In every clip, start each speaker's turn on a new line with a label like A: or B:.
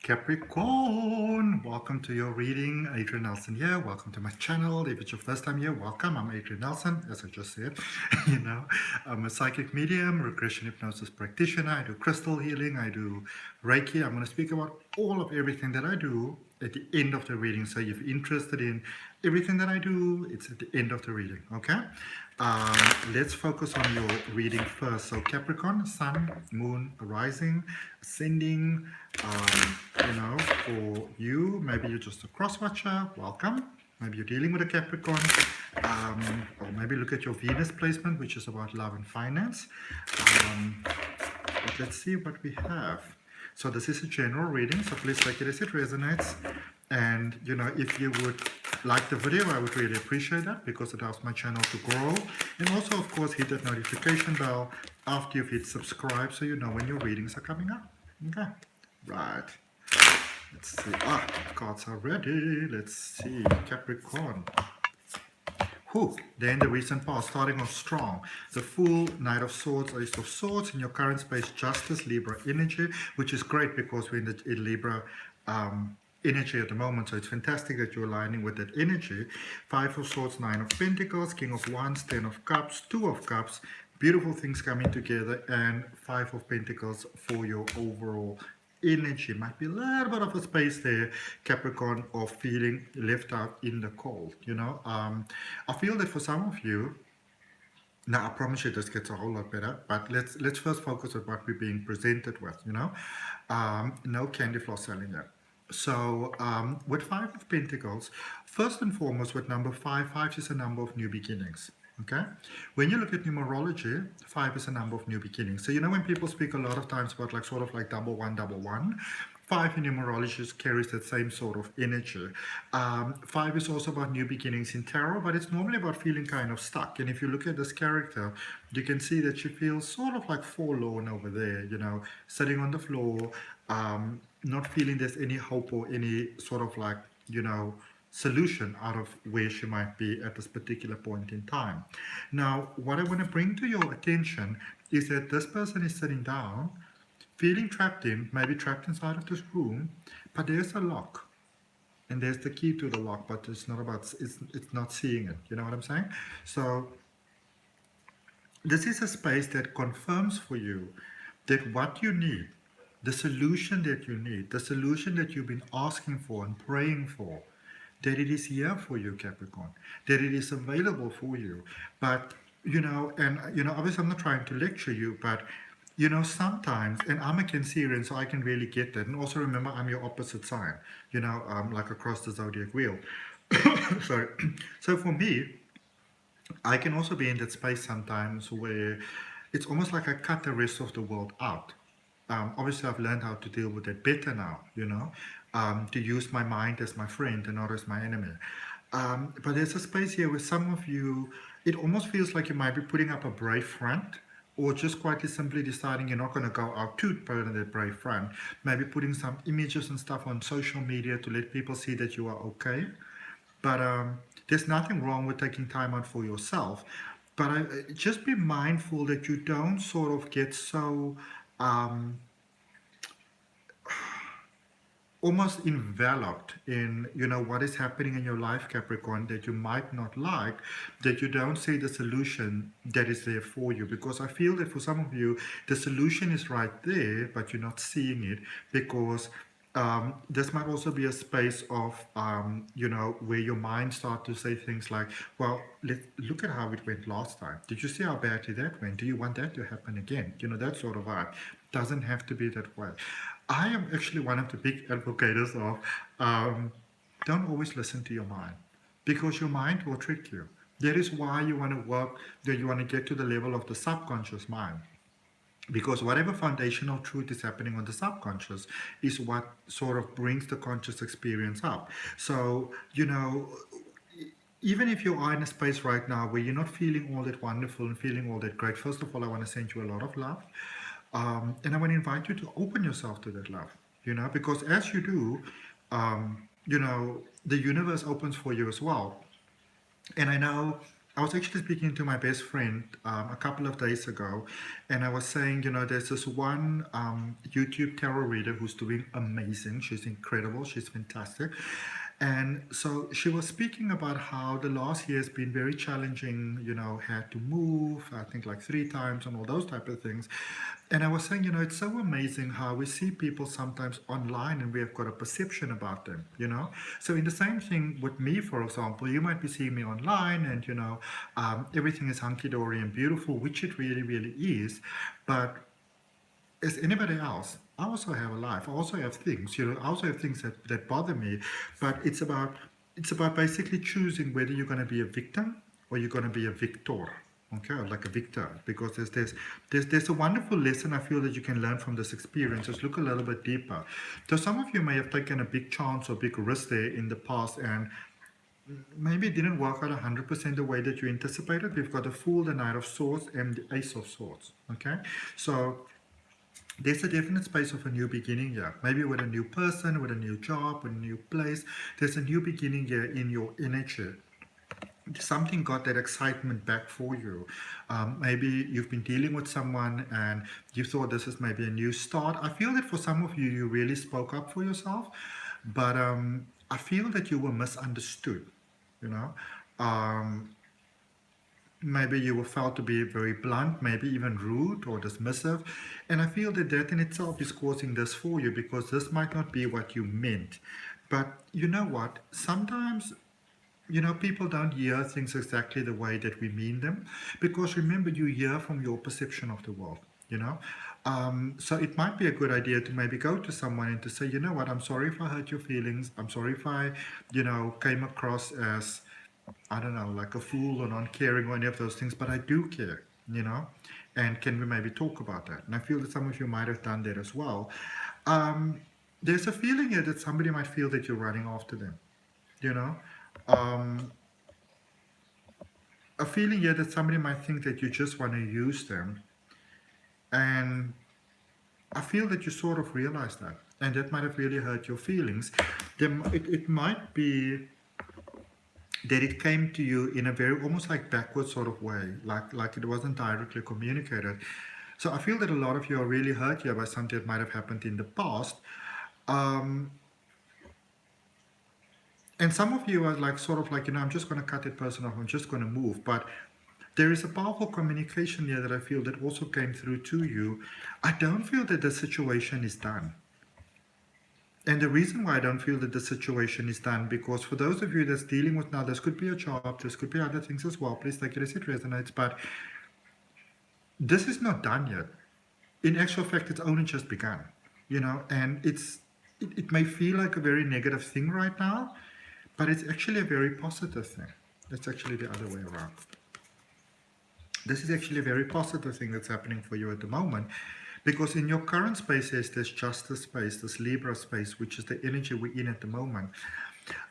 A: Capricorn, welcome to your reading. Adrian Nelson here. Welcome to my channel. If it's your first time here, welcome. I'm Adrian Nelson, as I just said. I'm a psychic medium, regression hypnosis practitioner. I do crystal healing. I do Reiki. I'm going to speak about all of everything that I do at the end of the reading. So if you're interested in everything that I do, it's at the end of the reading. Okay. Let's focus on your reading first. So Capricorn, Sun, Moon, Rising, Ascending. For you, maybe you're just a cross watcher. Welcome. Maybe you're dealing with a Capricorn, or maybe look at your Venus placement, which is about love and finance. But let's see what we have. So this is a general reading, so please take it as it resonates. And if you would like the video, I would really appreciate that, because it helps my channel to grow. And also, of course, hit that notification bell after you've hit subscribe, so you know when your readings are coming up. Okay, right. Let's see. Cards are ready. Let's see. Capricorn. They're in the recent past, starting off strong. The Fool, Knight of Swords, Ace of Swords. In your current space, Justice, Libra energy, which is great because we're in Libra energy at the moment. So it's fantastic that you're aligning with that energy. Five of Swords, Nine of Pentacles, King of Wands, Ten of Cups, Two of Cups. Beautiful things coming together, and Five of Pentacles for your overall energy. Might be a little bit of a space there, Capricorn, of feeling left out in the cold. I feel that for some of you, now I promise you this gets a whole lot better, but let's first focus on what we're being presented with. No candy floss selling yet. So with Five of Pentacles, first and foremost, with number five is a number of new beginnings. Okay, when you look at numerology, 5 is a number of new beginnings. So when people speak a lot of times about sort of like double one, 5 in numerology carries that same sort of energy. 5 is also about new beginnings in tarot, but it's normally about feeling kind of stuck. And if you look at this character, you can see that she feels sort of like forlorn over there, sitting on the floor, not feeling there's any hope or any sort of like, solution out of where she might be at this particular point in time. Now, what I want to bring to your attention is that this person is sitting down, feeling maybe trapped inside of this room, but there's a lock. And there's the key to the lock, but it's not seeing it. You know what I'm saying? So this is a space that confirms for you that what you need, the solution that you need, the solution that you've been asking for and praying for, that it is here for you, Capricorn, that it is available for you. But, obviously I'm not trying to lecture you, but, sometimes, and I'm a Cancerian, so I can really get that. And also remember, I'm your opposite sign, like across the zodiac wheel. So for me, I can also be in that space sometimes where it's almost like I cut the rest of the world out. Obviously, I've learned how to deal with it better now, to use my mind as my friend and not as my enemy. But there's a space here where some of you, it almost feels like you might be putting up a brave front, or just quite simply deciding you're not going to go out to put on that brave front. Maybe putting some images and stuff on social media to let people see that you are okay. But there's nothing wrong with taking time out for yourself. But just be mindful that you don't sort of get so almost enveloped in what is happening in your life, Capricorn, that you might not like, that you don't see the solution that is there for you. Because I feel that for some of you, the solution is right there, but you're not seeing it, because this might also be a space of where your mind starts to say things like, well, look at how it went last time. Did you see how badly that went? Do you want that to happen again? That sort of vibe. Doesn't have to be that way. I am actually one of the big advocates of don't always listen to your mind, because your mind will trick you. That is why you want to work, that you want to get to the level of the subconscious mind. Because whatever foundational truth is happening on the subconscious is what sort of brings the conscious experience up. So, even if you are in a space right now where you're not feeling all that wonderful and feeling all that great, first of all, I want to send you a lot of love. And I want to invite you to open yourself to that love, because as you do, the universe opens for you as well. And I know I was actually speaking to my best friend a couple of days ago, and I was saying, there's this one YouTube tarot reader who's doing amazing. She's incredible. She's fantastic. And so she was speaking about how the last year has been very challenging, had to move, I think like 3 times and all those type of things. And I was saying, it's so amazing how we see people sometimes online and we have got a perception about them. So in the same thing with me, for example, you might be seeing me online and, everything is hunky-dory and beautiful, which it really, really is. But as anybody else, I also have a life. I also have things, I also have things that bother me. But it's about basically choosing whether you're going to be a victim or you're going to be a victor. Okay, like a victor, because there's a wonderful lesson I feel that you can learn from this experience. Just look a little bit deeper. So some of you may have taken a big chance or big risk there in the past, and maybe it didn't work out 100% the way that you anticipated. We've got the Fool, the Knight of Swords, and the Ace of Swords. Okay, so there's a definite space of a new beginning here. Maybe with a new person, with a new job, with a new place. There's a new beginning here in your energy. Something got that excitement back for you. Maybe you've been dealing with someone and you thought this is maybe a new start. I feel that for some of you, you really spoke up for yourself, but I feel that you were misunderstood, maybe you were felt to be very blunt, maybe even rude or dismissive. And I feel that that in itself is causing this for you, because this might not be what you meant. But you know what? Sometimes people don't hear things exactly the way that we mean them, because remember, you hear from your perception of the world, So it might be a good idea to maybe go to someone and to say, you know what, I'm sorry if I hurt your feelings. I'm sorry if I, came across as, I don't know, like a fool or non-caring or any of those things, but I do care, and can we maybe talk about that? And I feel that some of you might have done that as well. There's a feeling here that somebody might feel that you're running after them, a feeling here that somebody might think that you just want to use them. And I feel that you sort of realize that, and that might have really hurt your feelings. It might be that it came to you in a very almost like backward sort of way, like it wasn't directly communicated. So I feel that a lot of you are really hurt here by something that might have happened in the past. And some of you are like sort of like, I'm just going to cut that person off, I'm just going to move. But there is a powerful communication here that I feel that also came through to you. I don't feel that the situation is done. And the reason why I don't feel that the situation is done, because for those of you that's dealing with now, this could be a job, this could be other things as well. Please take it as it resonates. But this is not done yet. In actual fact, it's only just begun, and it may feel like a very negative thing right now, but it's actually a very positive thing. It's actually the other way around. This is actually a very positive thing that's happening for you at the moment, because in your current space, there's this justice space, this Libra space, which is the energy we're in at the moment.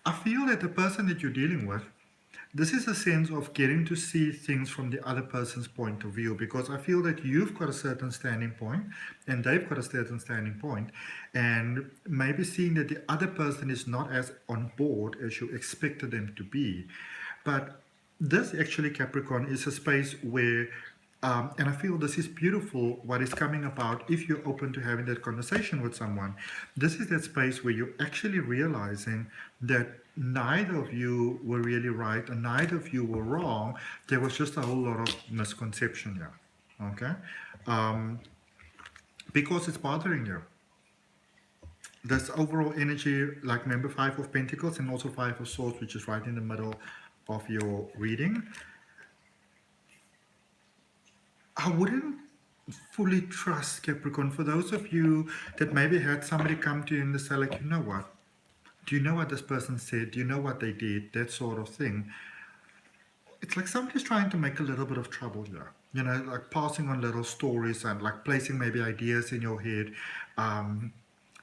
A: I feel that the person that you're dealing with, this is a sense of getting to see things from the other person's point of view, because I feel that you've got a certain standing point and they've got a certain standing point, and maybe seeing that the other person is not as on board as you expected them to be. But this actually, Capricorn, is a space where, and I feel this is beautiful, what is coming about if you're open to having that conversation with someone. This is that space where you're actually realizing that neither of you were really right and neither of you were wrong. There was just a whole lot of misconception here, okay? Because it's bothering you. This overall energy, like remember 5 of Pentacles and also 5 of Swords, which is right in the middle of your reading. I wouldn't fully trust, Capricorn. For those of you that maybe had somebody come to you and they say, like, you know what? Do you know what this person said? Do you know what they did? That sort of thing. It's like somebody's trying to make a little bit of trouble here. Like passing on little stories and like placing maybe ideas in your head.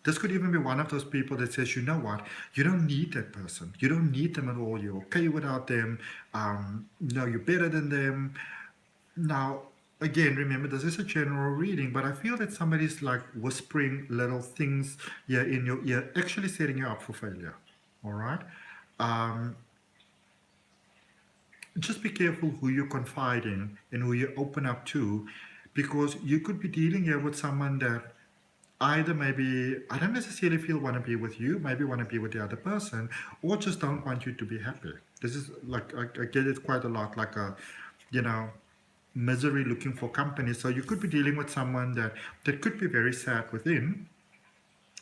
A: This could even be one of those people that says, you know what, you don't need that person. You don't need them at all. You're okay without them. You're better than them. Now, again, remember, this is a general reading, but I feel that somebody's like whispering little things here in your ear, actually setting you up for failure. All right? just be careful who you confide in and who you open up to, because you could be dealing here with someone that either maybe I don't necessarily feel want to be with you, maybe want to be with the other person, or just don't want you to be happy. This is like I get it quite a lot, like a, you know, misery looking for company. So you could be dealing with someone that could be very sad within,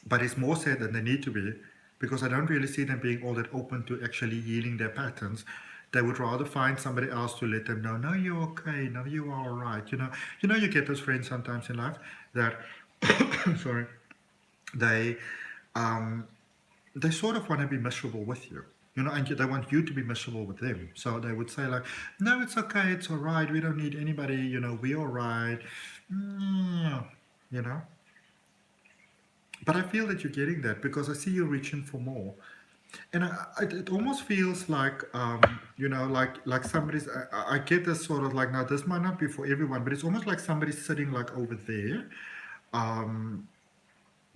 A: but it's more sad than they need to be, because I don't really see them being all that open to actually healing their patterns. They would rather find somebody else to let them know, no, you're okay, no, you are all right. You get those friends sometimes in life that, sorry, they um, they sort of want to be miserable with you. And they want you to be miserable with them. So they would say like, no, it's okay, it's all right, we don't need anybody, we're all right. Mm, you know. But I feel that you're getting that because I see you reaching for more. And it almost feels like, like somebody's, I get this sort of like, now this might not be for everyone, but it's almost like somebody's sitting like over there. Um,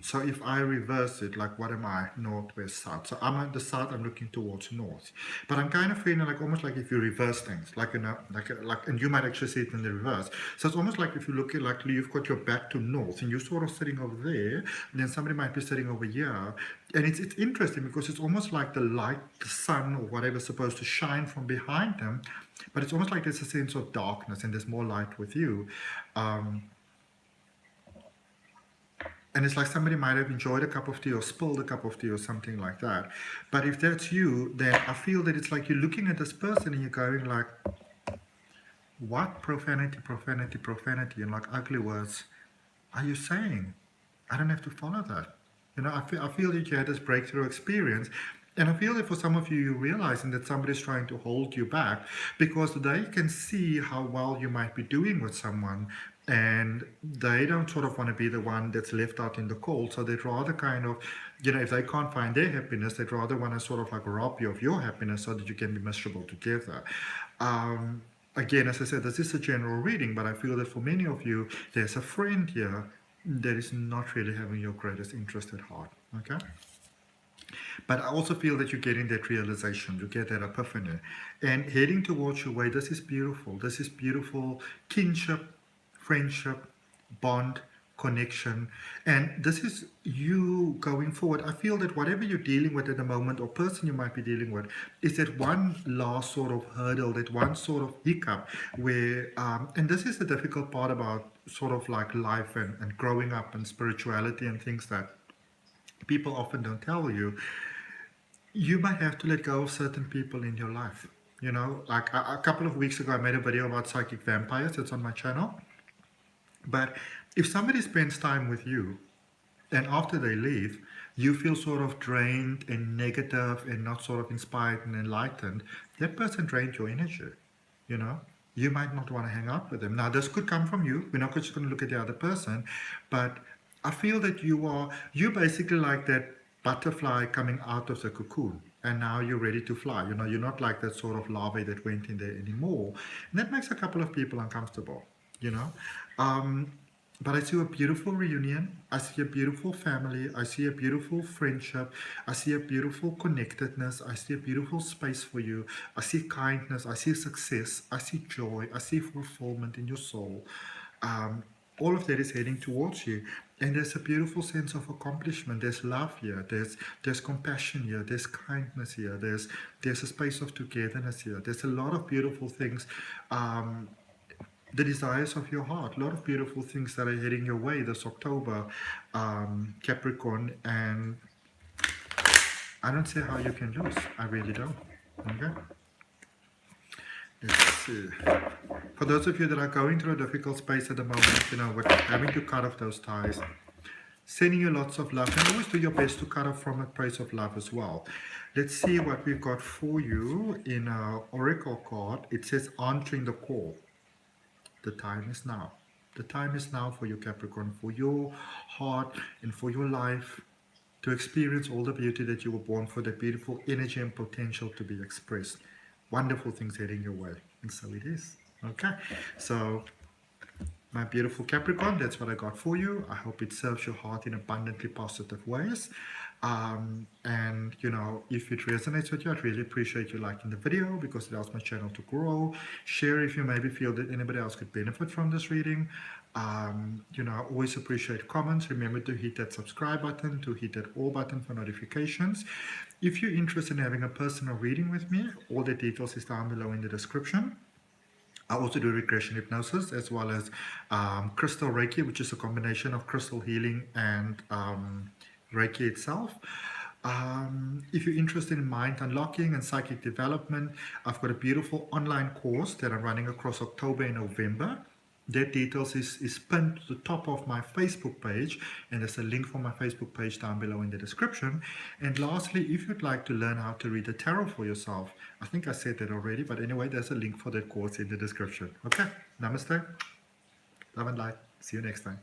A: So if I reverse it, like what am I? North, west, south. So I'm at the south, I'm looking towards north. But I'm kind of feeling like almost like if you reverse things, like, and you might actually see it in the reverse. So it's almost like if you look at, like you've got your back to north and you're sort of sitting over there, and then somebody might be sitting over here. And it's interesting because it's almost like the light, the sun or whatever is supposed to shine from behind them. But it's almost like there's a sense of darkness and there's more light with you. And it's like somebody might have enjoyed a cup of tea or spilled a cup of tea or something like that. But if that's you, then I feel that it's like you're looking at this person and you're going like, what profanity, profanity, profanity, and like ugly words are you saying? I don't have to follow that. I feel that you had this breakthrough experience. And I feel that for some of you, you're realizing that somebody's trying to hold you back because they can see how well you might be doing with someone, and they don't sort of want to be the one that's left out in the cold. So they'd rather kind of, if they can't find their happiness, they'd rather want to sort of like rob you of your happiness so that you can be miserable together. Again, as I said, this is a general reading, but I feel that for many of you, there's a friend here that is not really having your greatest interest at heart. Okay? But I also feel that you're getting that realization, you get that epiphany. And heading towards your way, this is beautiful. This is beautiful kinship, friendship, bond, connection. And this is you going forward. I feel that whatever you're dealing with at the moment, or person you might be dealing with, is that one last sort of hurdle, that one sort of hiccup where, and this is the difficult part about sort of like life and growing up and spirituality and things that people often don't tell you. You might have to let go of certain people in your life. Like a couple of weeks ago, I made a video about psychic vampires. It's on my channel. But if somebody spends time with you and after they leave, you feel sort of drained and negative and not sort of inspired and enlightened, that person drained your energy. You might not want to hang out with them. Now, this could come from you. We're not just going to look at the other person, but I feel that you're basically like that butterfly coming out of the cocoon, and now you're ready to fly. You're not like that sort of larvae that went in there anymore. And that makes a couple of people uncomfortable, but I see a beautiful reunion. I see a beautiful family. I see a beautiful friendship. I see a beautiful connectedness. I see a beautiful space for you. I see kindness. I see success. I see joy. I see fulfillment in your soul. All of that is heading towards you. And there's a beautiful sense of accomplishment. There's love here. There's compassion here. There's kindness here. There's a space of togetherness here. There's a lot of beautiful things. The desires of your heart, a lot of beautiful things that are heading your way this October, Capricorn, and I don't see how you can lose. I really don't. Okay? Let's see. For those of you that are going through a difficult space at the moment, with having to cut off those ties, sending you lots of love, and always do your best to cut off from a place of love as well. Let's see what we've got for you in our oracle card. It says answering the call. The time is now. The time is now for you, Capricorn, for your heart and for your life to experience all the beauty that you were born for, the beautiful energy and potential to be expressed. Wonderful things heading your way. And so it is. Okay. So My beautiful Capricorn, that's what I got for you. I hope it serves your heart in abundantly positive ways. And you know, if it resonates with you, I'd really appreciate you liking the video because it helps my channel to grow. Share if you maybe feel that anybody else could benefit from this reading. You know, I always appreciate comments. Remember to hit that subscribe button, to hit that all button for notifications. If you're interested in having a personal reading with me, all the details is down below in the description. I also do regression hypnosis as well as crystal Reiki, which is a combination of crystal healing and Reiki itself. If you're interested in mind unlocking and psychic development, I've got a beautiful online course that I'm running across October and November. That details is pinned to the top of my Facebook page, and there's a link for my Facebook page down below in the description. And lastly, if you'd like to learn how to read the tarot for yourself, I think I said that already, but anyway, there's a link for that course in the description. Okay, namaste, love and light, see you next time.